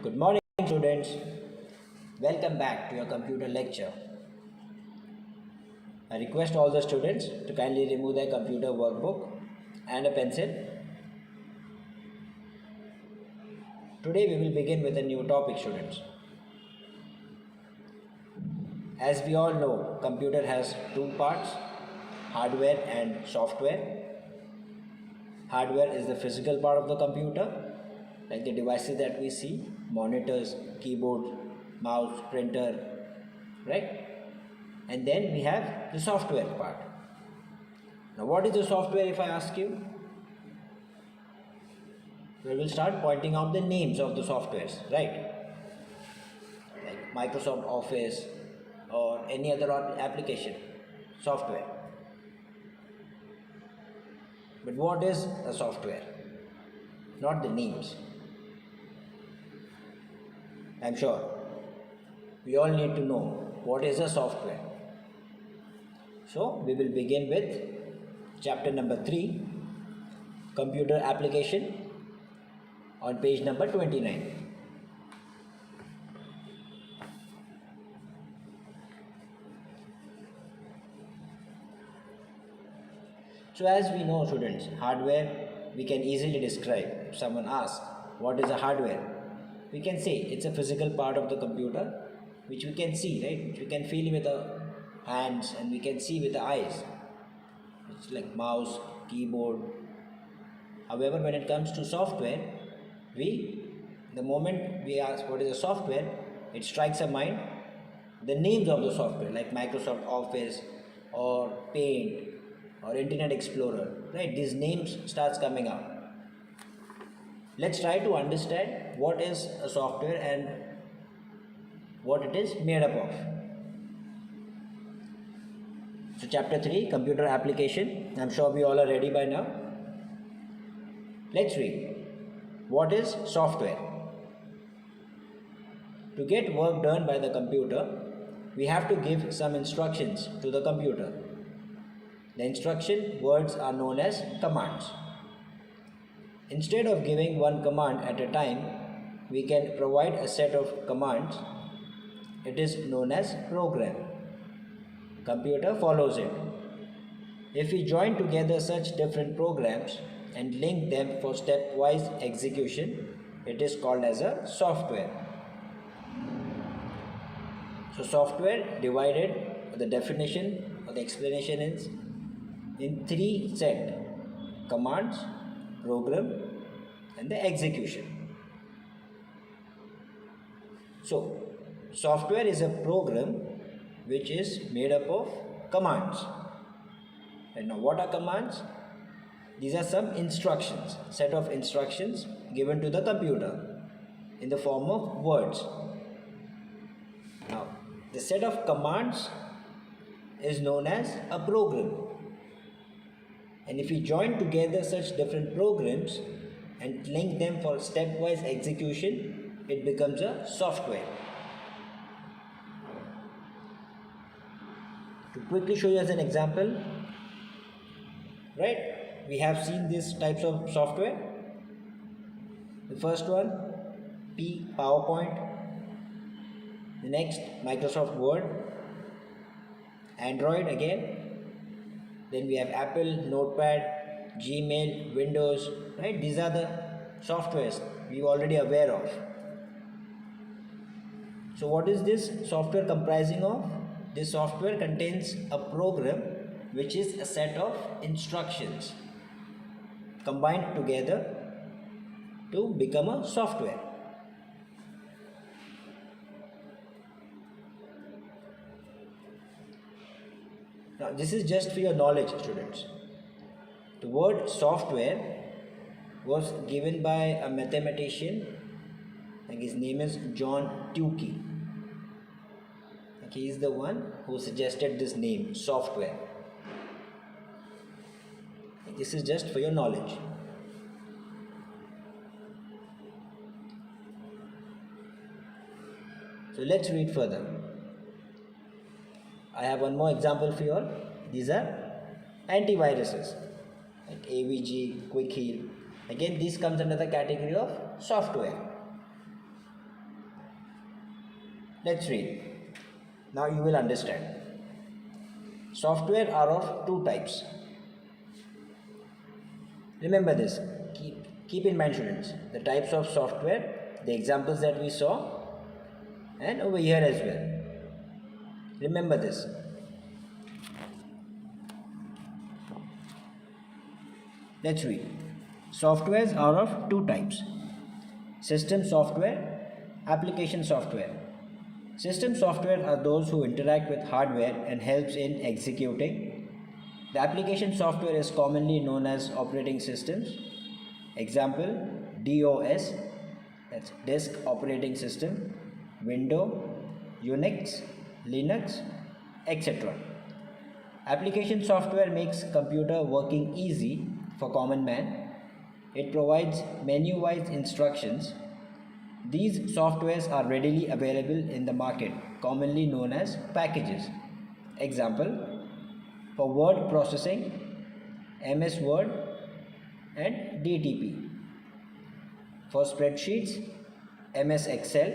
Good morning, students. Welcome back to your computer lecture. I request all the students to kindly remove their computer workbook and a pencil. Today we will begin with a new topic, students. As we all know, computer has two parts, hardware and software. Hardware is the physical part of the computer, like the devices that we see, monitors, keyboard, mouse, printer, right? And then we have the software part. Now what is the software if I ask you? We will start pointing out the names of the softwares, right? Like Microsoft Office or any other application, software. But what is a software? Not the names. I'm sure we all need to know what is a software. So we will begin with chapter number 3, computer application, on page number 29. So as we know, students, hardware we can easily describe. If someone asks what is a hardware, we can say it's a physical part of the computer which we can see, right? Which we can feel with the hands and we can see with the eyes. It's like mouse, keyboard. However, when it comes to software, the moment we ask what is a software, it strikes a mind the names of the software like Microsoft Office or Paint or Internet Explorer, right? These names starts coming out. Let's try to understand what is a software and what it is made up of. So chapter 3, computer application. I'm sure we all are ready by now. Let's read. What is software? To get work done by the computer, we have to give some instructions to the computer. The instruction words are known as commands. Instead of giving one command at a time, we can provide a set of commands. It is known as program. Computer follows it. If we join together such different programs and link them for stepwise execution, it is called as a software. So software divided, the definition or the explanation is in 3 sets: commands, program and the execution. So software is a program which is made up of commands. And now what are commands? These are some instructions, set of instructions given to the computer in the form of words. Now the set of commands is known as a program. And if we join together such different programs and link them for stepwise execution, it becomes a software. To quickly show you as an example, right? We have seen these types of software. The first one, PowerPoint. The next, Microsoft Word. Android again. Then we have Apple, Notepad, Gmail, Windows, right? These are the softwares we are already aware of. So what is this software comprising of? This software contains a program which is a set of instructions combined together to become a software. Now this is just for your knowledge, students. The word software was given by a mathematician, like his name is John Tukey. He is the one who suggested this name, software. This is just for your knowledge. So let's read further. I have one more example for you all. These are antiviruses like AVG, Quick Heal. Again, this comes under the category of software. Let's read. Now you will understand. Software are of two types. Remember this. Keep in mind, students, the types of software, the examples that we saw, and over here as well. Remember this. Let's read. Softwares are of two types: system software, application software. System software are those who interact with hardware and helps in executing. The application software is commonly known as operating systems. Example: DOS, that's disk operating system, Window, Unix, Linux, etc. Application software makes computer working easy for common man. It provides menu-wise instructions. These softwares are readily available in the market, commonly known as packages. Example: for word processing, MS Word and DTP. For spreadsheets, MS Excel.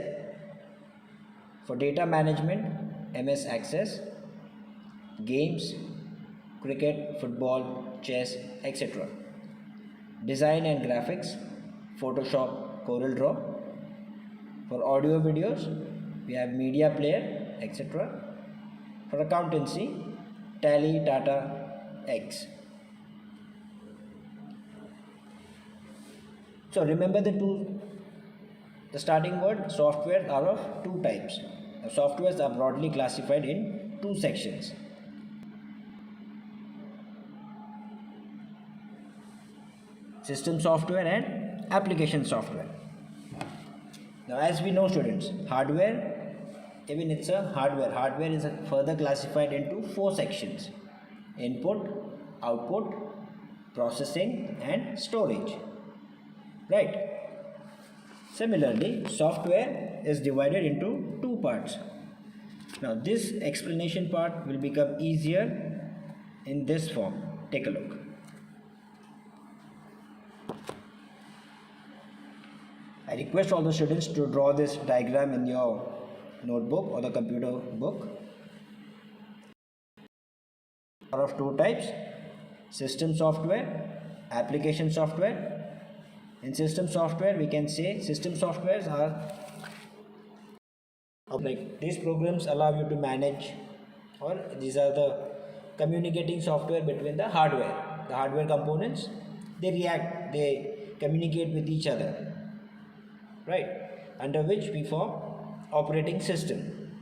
For data management, MS Access. Games, cricket, football, chess, etc. Design and graphics, Photoshop, CorelDRAW. For audio videos, we have Media Player, etc. For accountancy, Tally, Tata, X. So remember the starting word. Software are of two types. The softwares are broadly classified in two sections. System software and application software. Now, as we know, students, hardware, even it's a hardware. Hardware is further classified into four sections: input, output, processing, and storage. Right? Similarly, software is divided into two parts. Now, this explanation part will become easier in this form. Take a look. I request all the students to draw this diagram in your notebook or the computer book. Are of two types: system software, application software. In system software, we can say system softwares are like these programs allow you to manage, or these are the communicating software between the hardware components. They react, they communicate with each other, right, under which we form operating system.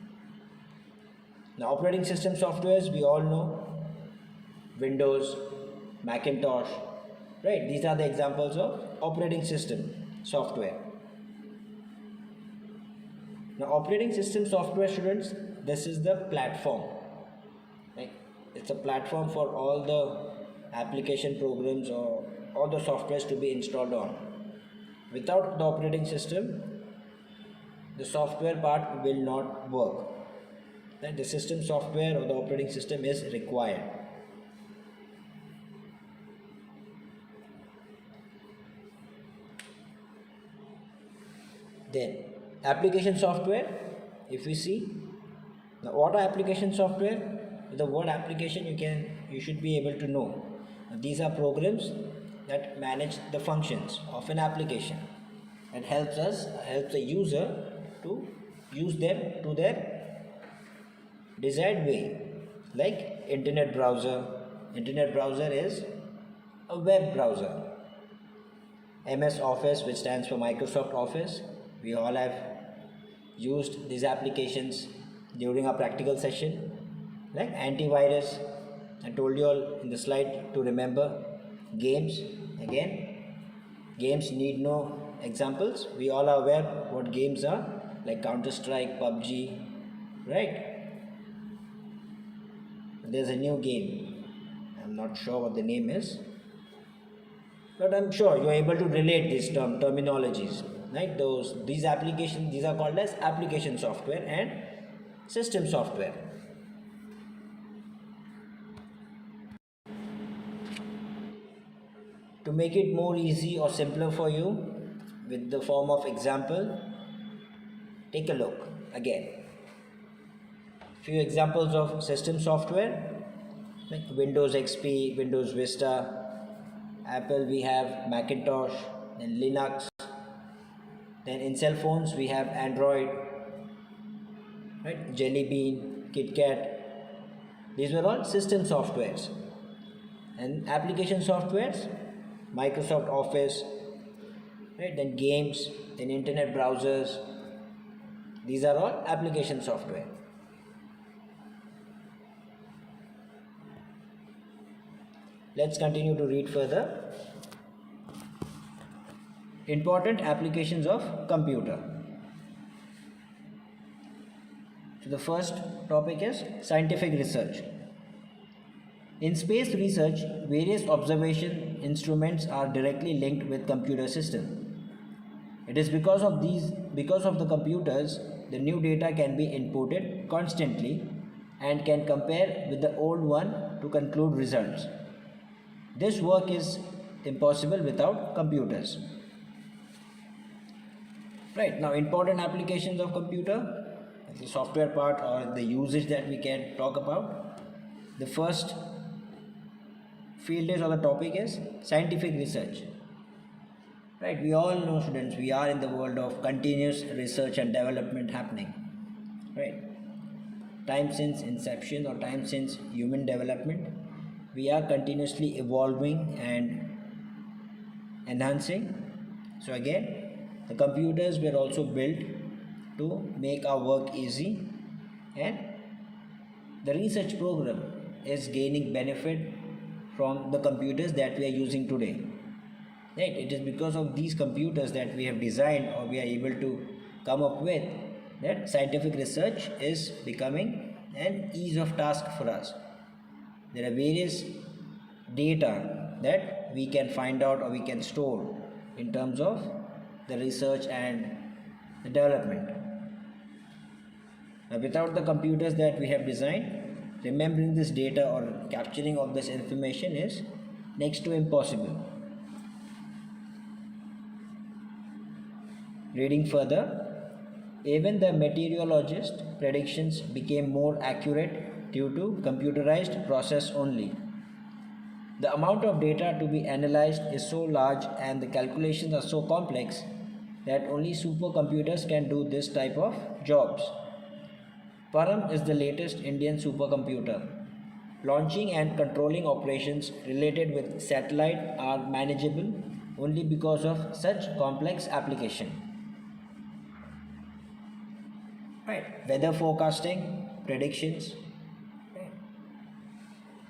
Now, operating system softwares we all know: Windows, Macintosh, right? These are the examples of operating system software. Now, operating system software, students, this is the platform, right? It's a platform for all the application programs or all the softwares to be installed on. Without the operating system, the software part will not work. Right? The system software or the operating system is required. Then application software, if we see, now what are application software? With the word application, you should be able to know. Now, these are programs that manage the functions of an application and helps the user to use them to their desired way. Like internet browser. Internet browser is a web browser. MS Office, which stands for Microsoft Office. We all have used these applications during our practical session. Like antivirus, I told you all in the slide to remember. Games, again, games need no examples. We all are aware what games are, like Counter-Strike, PUBG, right? There's a new game. I'm not sure what the name is, but I'm sure you're able to relate these terminologies, right? These applications, these are called as application software and system software. To make it more easy or simpler for you with the form of example, take a look again. Few examples of system software like Windows XP, Windows Vista, Apple we have Macintosh, then Linux, then in cell phones we have Android, right? Jelly Bean, KitKat. These were all system softwares. And application softwares, Microsoft Office, right? Then games, then internet browsers. These are all application software. Let's continue to read further. Important applications of computer. So the first topic is scientific research. In space research, various observation instruments are directly linked with computer system. It is because of the computers, the new data can be inputted constantly and can compare with the old one to conclude results. This work is impossible without computers. Right, now important applications of computer, the software part or the usage that we can talk about. The first field is or the topic is scientific research. Right, we all know students, we are in the world of continuous research and development happening. Right, time since inception or time since human development, we are continuously evolving and enhancing. So again, the computers were also built to make our work easy, and the research program is gaining benefit from the computers that we are using today. Right, it is because of these computers that we have designed or we are able to come up with that scientific research is becoming an ease of task for us. There are various data that we can find out or we can store in terms of the research and the development. Now, without the computers that we have designed, remembering this data or capturing of this information is next to impossible. Reading further, even the meteorologist predictions became more accurate due to computerized process only. The amount of data to be analyzed is so large and the calculations are so complex that only supercomputers can do this type of jobs. Param is the latest Indian supercomputer. Launching and controlling operations related with satellite are manageable only because of such complex application. Right, weather forecasting, predictions.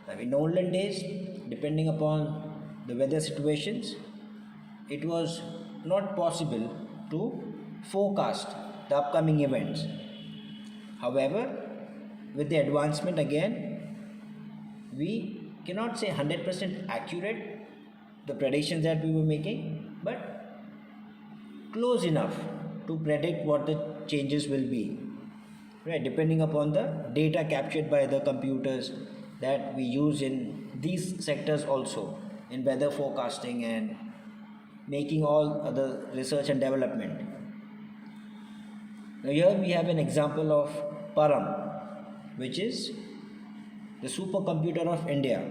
Right. In olden days, depending upon the weather situations, it was not possible to forecast the upcoming events. However, with the advancement again, we cannot say 100% accurate the predictions that we were making, but close enough to predict what the changes will be. Right, depending upon the data captured by the computers that we use in these sectors also, in weather forecasting and making all other research and development. Now here we have an example of Param, which is the supercomputer of India.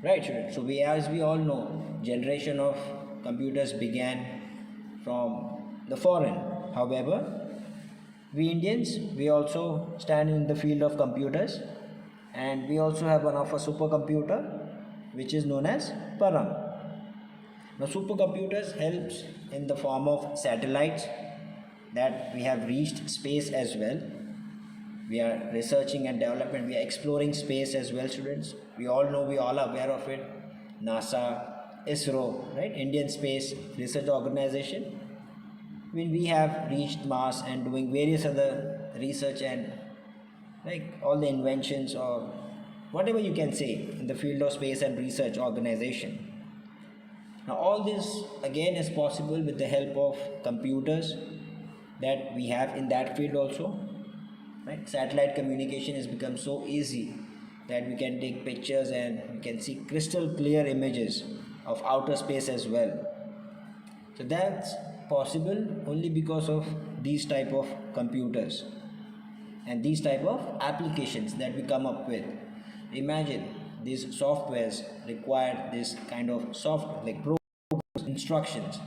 Right, so as we all know, generation of computers began from the foreign. However, we Indians, we also stand in the field of computers, and we also have one of a supercomputer which is known as Param. Now supercomputers helps in the form of satellites that we have reached space as well. We are researching and development, we are exploring space as well, students. We all know, we all are aware of it. NASA, ISRO, right? Indian Space Research Organization. When we have reached Mars and doing various other research and like all the inventions or whatever you can say in the field of space and research organization. Now all this again is possible with the help of computers that we have in that field also. Right? Satellite communication has become so easy that we can take pictures and we can see crystal clear images of outer space as well. So that's possible only because of these type of computers. and these type of applications that we come up with. Imagine these softwares require this kind of soft like instructions.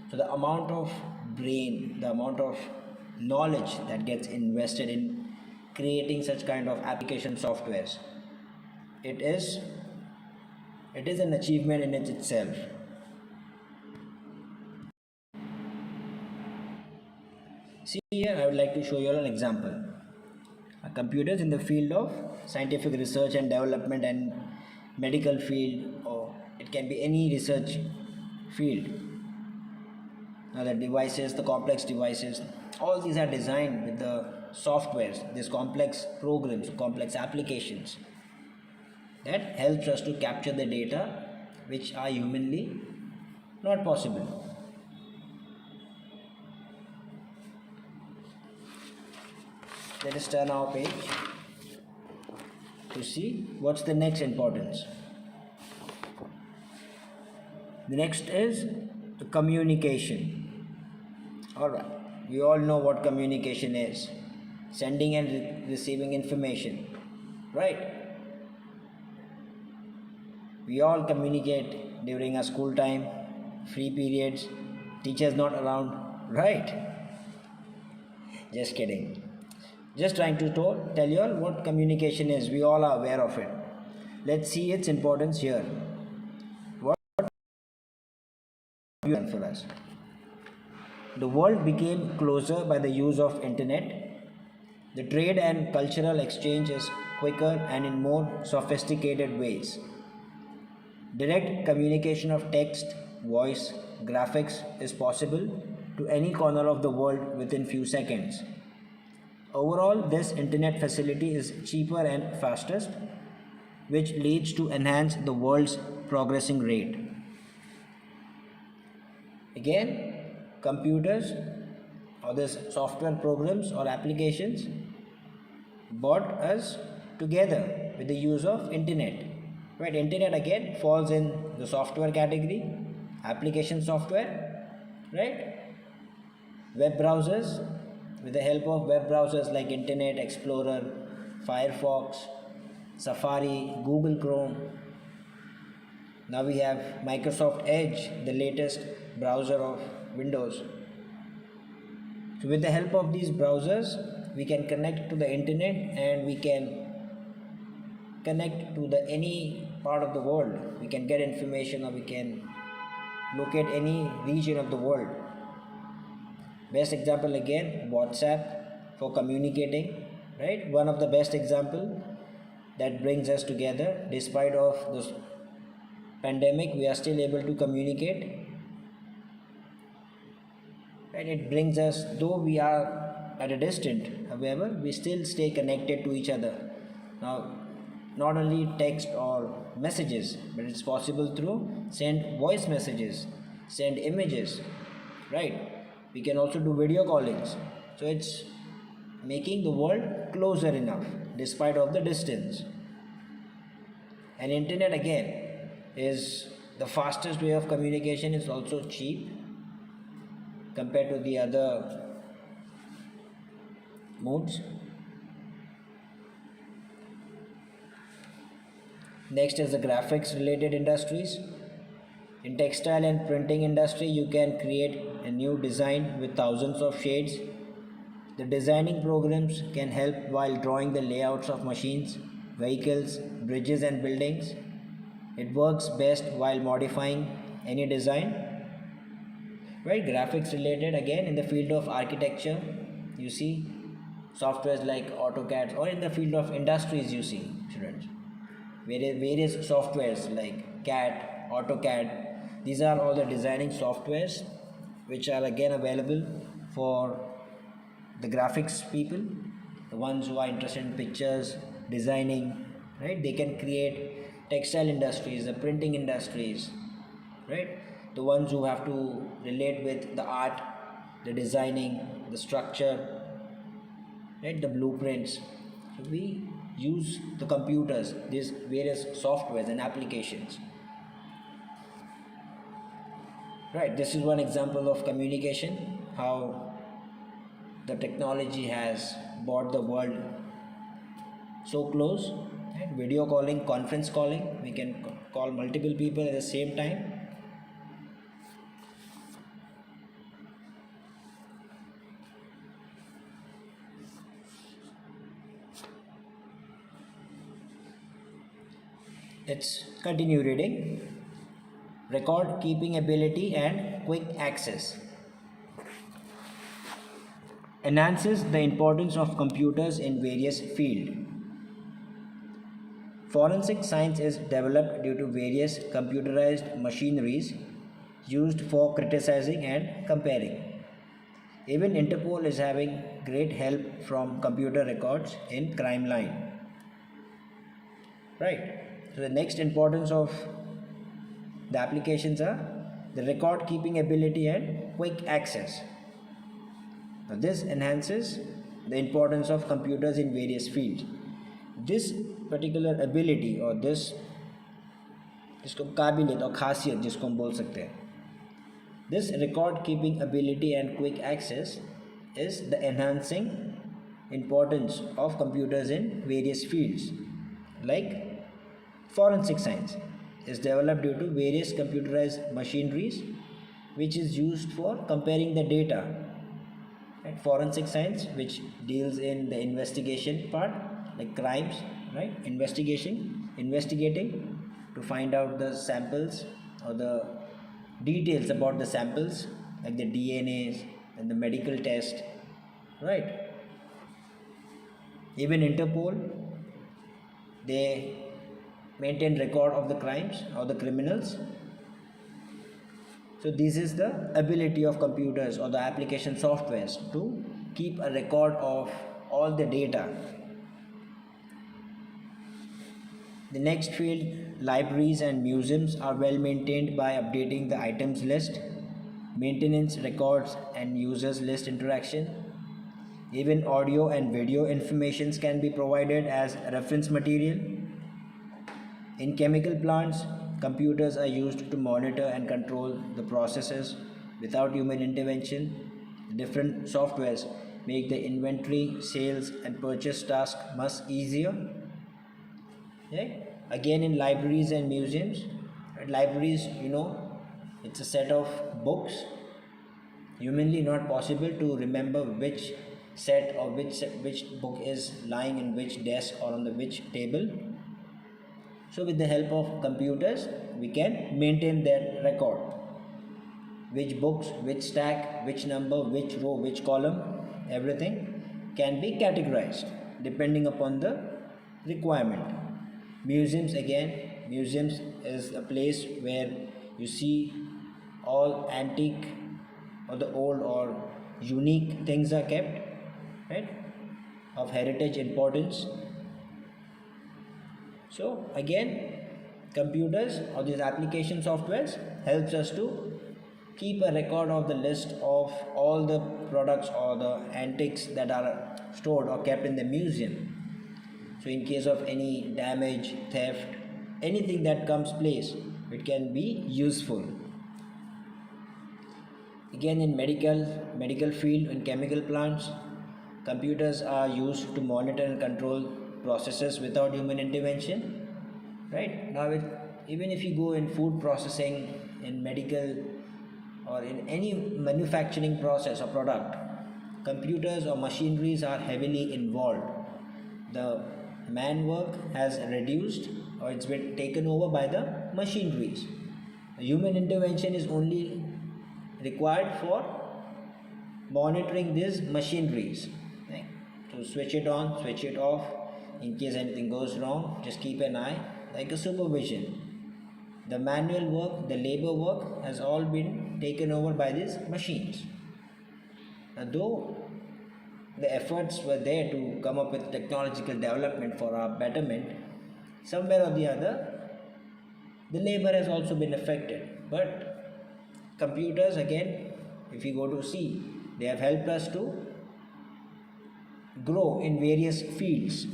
So the amount of brain, the amount of knowledge that gets invested in creating such kind of application softwares, it is an achievement in itself. See here, I would like to show you an example. Computers in the field of scientific research and development and medical field, or it can be any research field. Now the devices, the complex devices, all these are designed with the softwares, these complex programs, complex applications that helps us to capture the data which are humanly not possible. Let us turn our page to see what's the next importance. The next is the communication. Alright, we all know what communication is. Sending and receiving information, right? We all communicate during our school time, free periods, teachers not around, right? Just kidding. Just trying to tell you all what communication is. We all are aware of it. Let's see its importance here. What for us? The world became closer by the use of internet. The trade and cultural exchange is quicker and in more sophisticated ways. Direct communication of text, voice, graphics is possible to any corner of the world within few seconds. Overall, this internet facility is cheaper and fastest, which leads to enhance the world's progressing rate. Again, computers or this software programs or applications brought us together with the use of internet. Right, internet again falls in the software category, application software, right? Web browsers. With the help of web browsers like Internet Explorer, Firefox, Safari, Google Chrome. Now we have Microsoft Edge, the latest browser of Windows. So with the help of these browsers, we can connect to the internet and we can connect to any part of the world. We can get information or we can locate any region of the world. Best example again, WhatsApp for communicating, right? One of the best example that brings us together. Despite of this pandemic, we are still able to communicate. Right? It brings us, though we are at a distance, however, we still stay connected to each other. Now, not only text or messages, but it's possible through send voice messages, send images, right? We can also do video callings. So it's making the world closer enough despite of the distance. And internet again is the fastest way of communication, is also cheap compared to the other modes. Next is the graphics related industries. In textile and printing industry, you can create a new design with thousands of shades. The designing programs can help while drawing the layouts of machines, vehicles, bridges and buildings. It works best while modifying any design. Right, graphics related again in the field of architecture, you see softwares like AutoCAD, or in the field of industries, you see students various softwares like CAD, AutoCAD. These are all the designing softwares which are again available for the graphics people, the ones who are interested in pictures, designing, right? They can create textile industries, the printing industries, right? The ones who have to relate with the art, the designing, the structure, right? The blueprints. So we use the computers, these various softwares and applications. Right, this is one example of communication, how the technology has brought the world so close. Right? Video calling, conference calling, we can call multiple people at the same time. Let's continue reading. Record keeping ability and quick access enhances the importance of computers in various fields. Forensic science is developed due to various computerized machineries used for criticizing and comparing. Even Interpol is having great help from computer records in crime line. Right. So the next importance of the applications are the record keeping ability and quick access. Now this enhances the importance of computers in various fields. This particular ability or this जिसको काबिलियत और खासियत जिसको हम बोल सकते हैं, this record keeping ability and quick access is the enhancing importance of computers in various fields. Like forensic science is developed due to various computerized machineries which is used for comparing the data. Right? Forensic science which deals in the investigation part, like crimes, right? Investigating to find out the samples or the details about the samples, like the DNAs and the medical test, right? Even Interpol, they maintain record of the crimes or the criminals. So this is the ability of computers or the application softwares to keep a record of all the data. The next field, libraries and museums are well maintained by updating the items list, maintenance records and users list interaction. Even audio and video informations can be provided as reference material. In chemical plants, computers are used to monitor and control the processes without human intervention. Different softwares make the inventory, sales and purchase task much easier. Okay? Again, in libraries and museums, libraries, it's a set of books. Humanly not possible to remember which set or which book is lying in which desk or on the which table. So with the help of computers, we can maintain their record. Which books, which stack, which number, which row, which column, everything can be categorized depending upon the requirement. Museums, again, museums is a place where you see all antique or the old or unique things are kept, right, of heritage importance. So again, computers or these application softwares helps us to keep a record of the list of all the products or the antiques that are stored or kept in the museum. So in case of any damage, theft, anything that comes place, it can be useful. Again, in medical field, in chemical plants, computers are used to monitor and control processes without human intervention. Right now, even if you go in food processing, in medical, or in any manufacturing process or product, computers or machineries are heavily involved. The man work has reduced or it's been taken over by the machineries. Human intervention is only required for monitoring these machineries. Right? To switch it on, switch it off. In case anything goes wrong, just keep an eye, like a supervision. The manual work, the labor work has all been taken over by these machines. Now, though the efforts were there to come up with technological development for our betterment, somewhere or the other, the labor has also been affected. But computers, again, if you go to see, they have helped us to grow in various fields.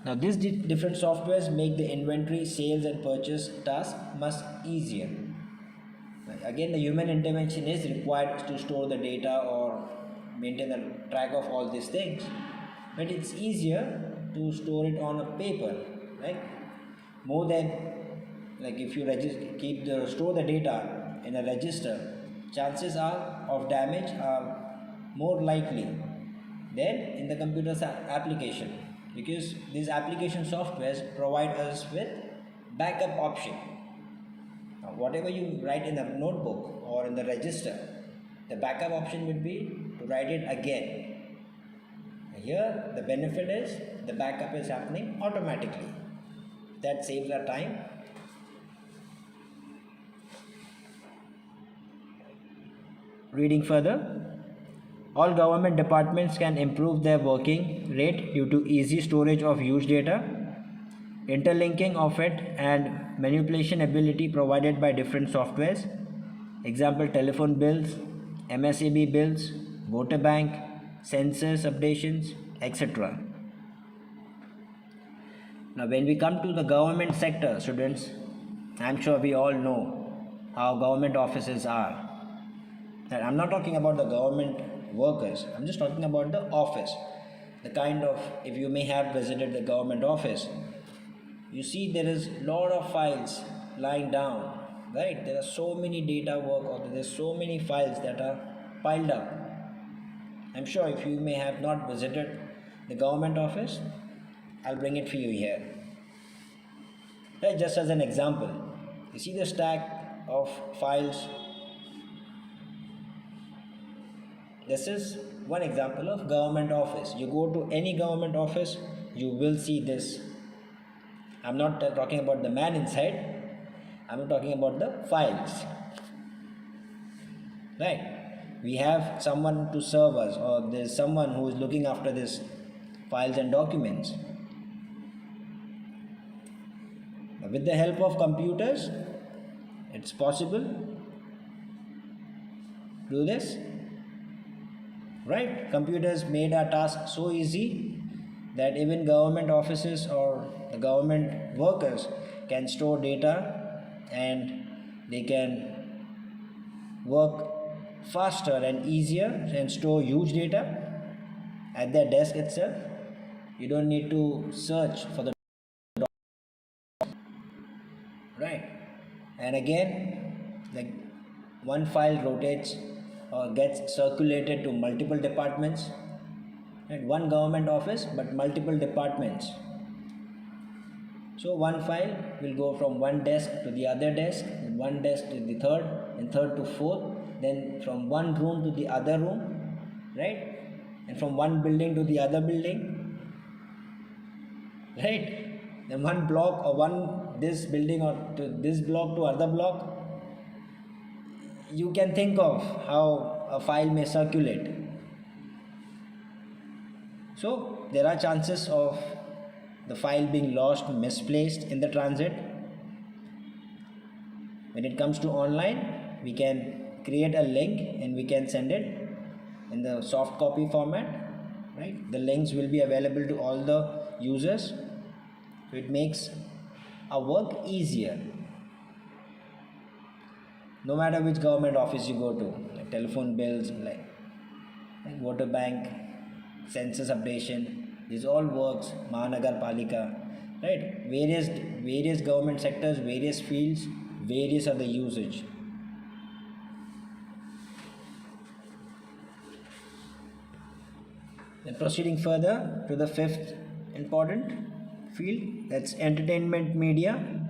Now, these different softwares make the inventory, sales and purchase task much easier. again the human intervention is required to store the data or maintain a track of all these things, but it's easier to store it on a paper, right? More than, like, if you store the data in a register, chances are of damage are more likely than in the computer's application, because these application softwares provide us with backup option. Now, whatever you write in a notebook or in the register, the backup option would be to write it again. Here the benefit is the backup is happening automatically. That saves our time. Reading further, all government departments can improve their working rate due to easy storage of huge data, interlinking of it, and manipulation ability provided by different softwares. Example, telephone bills, MSAB bills, voter bank, census updations, etc. Now, when we come to the government sector, students, I'm sure we all know how government offices are. And I'm not talking about the government workers, I'm just talking about the office. The kind of, if you may have visited the government office, you see there is a lot of files lying down, right? There are so many data work, or there's so many files that are piled up. I'm sure if you may have not visited the government office, I'll bring it for you here. Right, just as an example, you see the stack of files. This is one example of government office. You go to any government office, you will see this. I'm not talking about the man inside, I'm talking about the files. Right? We have someone to serve us, or there's someone who is looking after this files and documents. With the help of computers, it's possible to do this. Right? Computers made our task so easy that even government offices or the government workers can store data, and they can work faster and easier and store huge data at their desk itself. You don't need to search for the right. And again, like, one file rotates or gets circulated to multiple departments, right? One government office but multiple departments. So one file will go from one desk to the other desk, and one desk to the third, and third to fourth, then from one room to the other room, right? And from one building to the other building, right? Then one block, or one this building, or to this block to other block. You can think of how a file may circulate. So there are chances of the file being lost, misplaced in the transit. When it comes to online, we can create a link and we can send it in the soft copy format, right? The links will be available to all the users, so it makes our work easier. No matter which government office you go to, like telephone bills, like voter bank, census updation, this all works. Mahanagar Palika, right? Various government sectors, various fields, various are the usage. Then proceeding further to the fifth important field, that's entertainment media,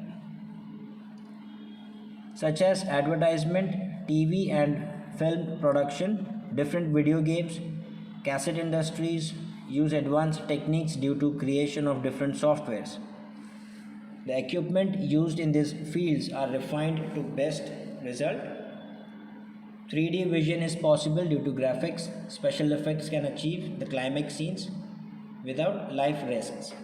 such as advertisement, TV and film production, different video games, cassette industries use advanced techniques due to creation of different softwares. The equipment used in these fields are refined to best result. 3D vision is possible due to graphics. Special effects can achieve the climax scenes without life risks.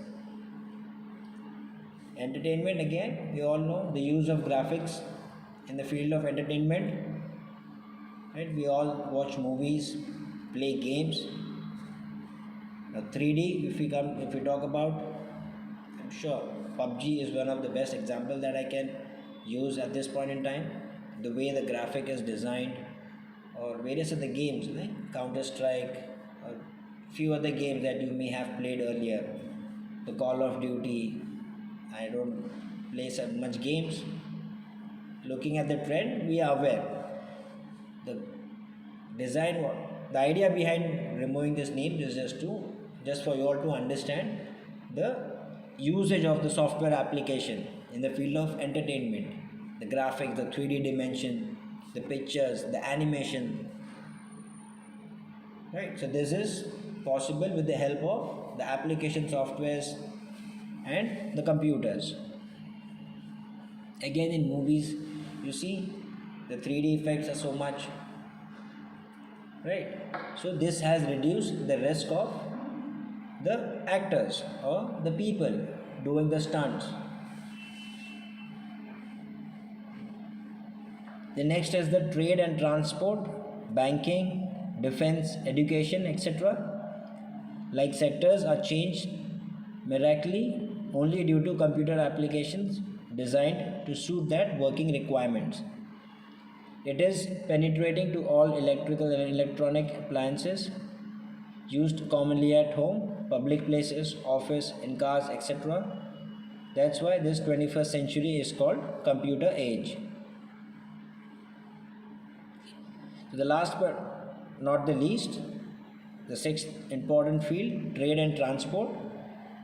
Entertainment, again, we all know the use of graphics in the field of entertainment, right? We all watch movies, play games. Now 3D, if we talk about, I'm sure PUBG is one of the best examples that I can use at this point in time. the way the graphic is designed, or various other games like Counter Strike, or few other games that you may have played earlier, the Call of Duty. I don't play so much games. Looking at the trend, we are aware. The design, the idea behind removing this name is just for you all to understand the usage of the software application in the field of entertainment, the graphics, the 3D dimension, the pictures, the animation, right? So this is possible with the help of the application softwares and the computers. Again, in movies, you see the 3D effects are so much, right? So this has reduced the risk of the actors or the people doing the stunts. The next is the trade and transport, banking, defense, education, etc. Like sectors are changed miraculously only due to computer applications designed to suit that working requirements. It is penetrating to all electrical and electronic appliances used commonly at home, public places, office, in cars, etc. That's why this 21st century is called computer age. So the last but not the least, the sixth important field, trade and transport,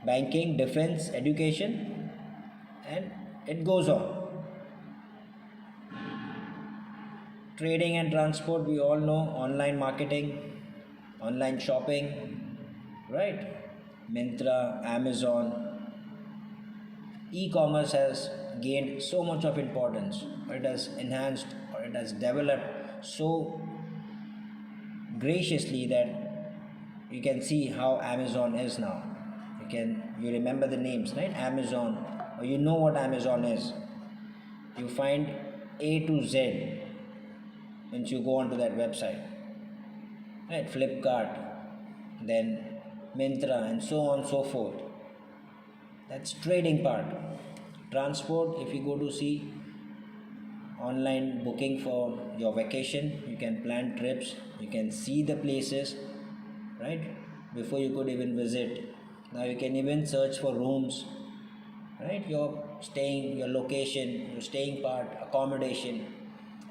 banking, defense, education, and it goes on. Trading and transport, we all know, online marketing, online shopping, right? Myntra, Amazon. E-commerce has gained so much of importance, or it has enhanced, or it has developed so graciously that you can see how Amazon is now. You remember the names, right? Amazon, or you know what Amazon is. You find A to Z once you go onto that website, right? Flipkart, then Myntra, and so on and so forth. That's trading part. Transport, if you go to see online booking for your vacation, you can plan trips, you can see the places, right? Before you could even visit. Now you can even search for rooms, right? Your staying, your location, your staying part, accommodation,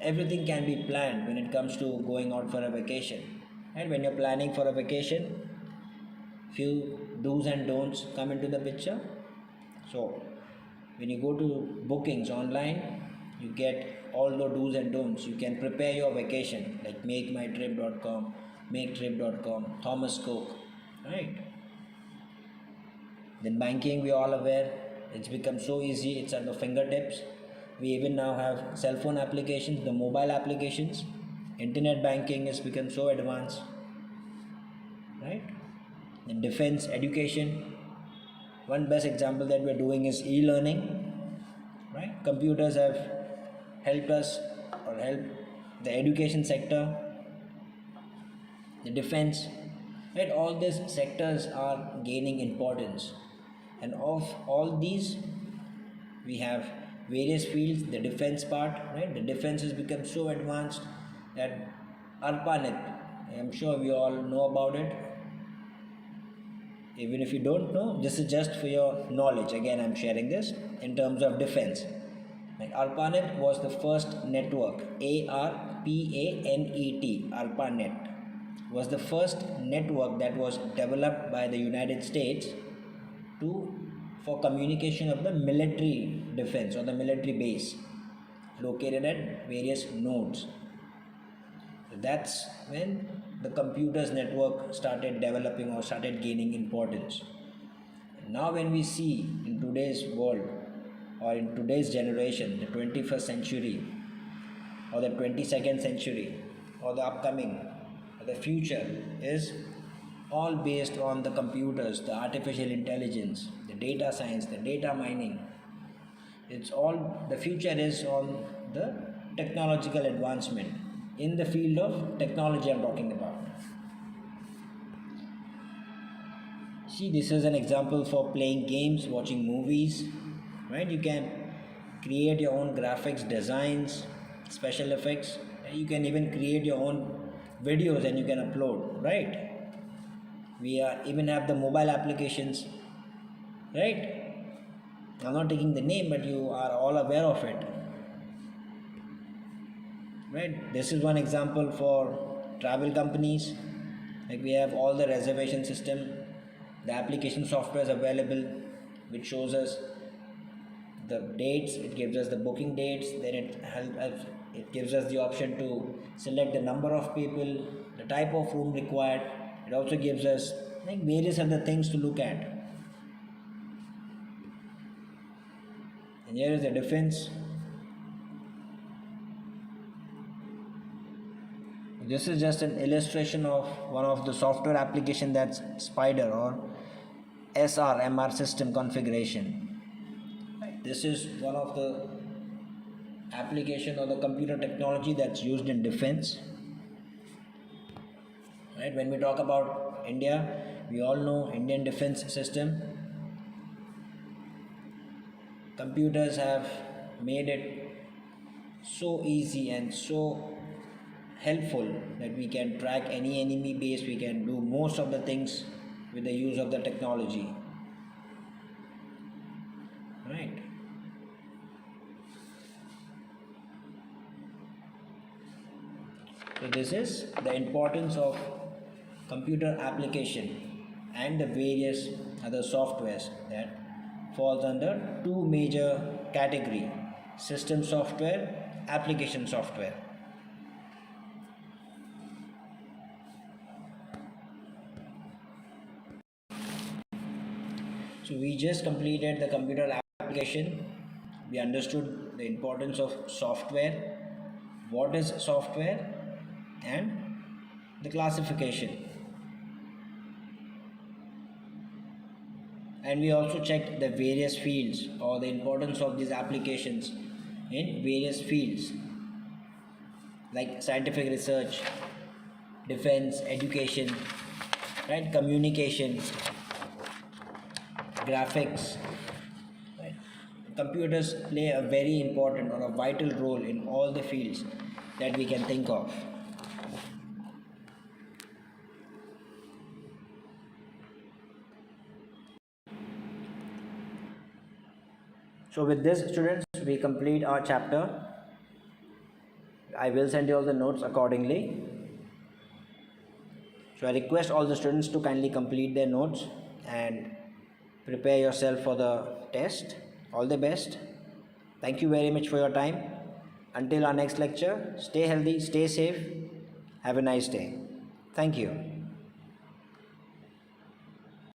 everything can be planned when it comes to going out for a vacation. And when you're planning for a vacation, few do's and don'ts come into the picture. So when you go to bookings online, you get all the do's and don'ts. You can prepare your vacation like makemytrip.com, maketrip.com, Thomas Cook, right? Then banking, we are all aware, it's become so easy, it's at the fingertips. We even now have cell phone applications, the mobile applications. Internet banking has become so advanced, right? In defense, education, one best example that we're doing is e-learning, right? Computers have helped us, or helped the education sector, the defense, right? All these sectors are gaining importance, and of all these we have various fields. The defense part, right? The defense has become so advanced that ARPANET, I'm sure we all know about it. Even if you don't know, this is just for your knowledge. Again, I'm sharing this in terms of defense. Like ARPANET was the first network, ARPANET, ARPANET was the first network that was developed by the United States for communication of the military defense or the military base located at various nodes. That's when the computers network started developing or started gaining importance. Now when we see in today's world or in today's generation, the 21st century or the 22nd century or the upcoming or the future is all based on the computers, the artificial intelligence, the data science, the data mining. It's all, the future is on the technological advancement in the field of technology I'm talking about. See, this is an example for playing games, watching movies, right? You can create your own graphics designs, special effects. You can even create your own videos and you can upload, right? We even have the mobile applications, right? I'm not taking the name, but you are all aware of it, right? This is one example for travel companies. Like we have all the reservation system, the application software is available, which shows us the dates. It gives us the booking dates. Then it gives us the option to select the number of people, the type of room required. It also gives us like various other things to look at. And here is the difference. This is just an illustration of one of the software application, that's Spider or SRMR system configuration. This is one of the application or the computer technology that's used in defense. Right? When we talk about India, we all know Indian defense system. Computers have made it so easy and so helpful that we can track any enemy base. We can do most of the things with the use of the technology, right? So this is the importance of computer application and the various other softwares that falls under two major category: system software, application software. So we just completed the computer application. We understood the importance of software, what is software, and the classification. And we also checked the various fields or the importance of these applications in various fields like scientific research, defense, education, right, communication, graphics, right? Computers play a very important or a vital role in all the fields that we can think of. So with this, students, we complete our chapter. I will send you all the notes accordingly. So I request all the students to kindly complete their notes and prepare yourself for the test. All the best. Thank you very much for your time. Until our next lecture, stay healthy, stay safe. Have a nice day. Thank you.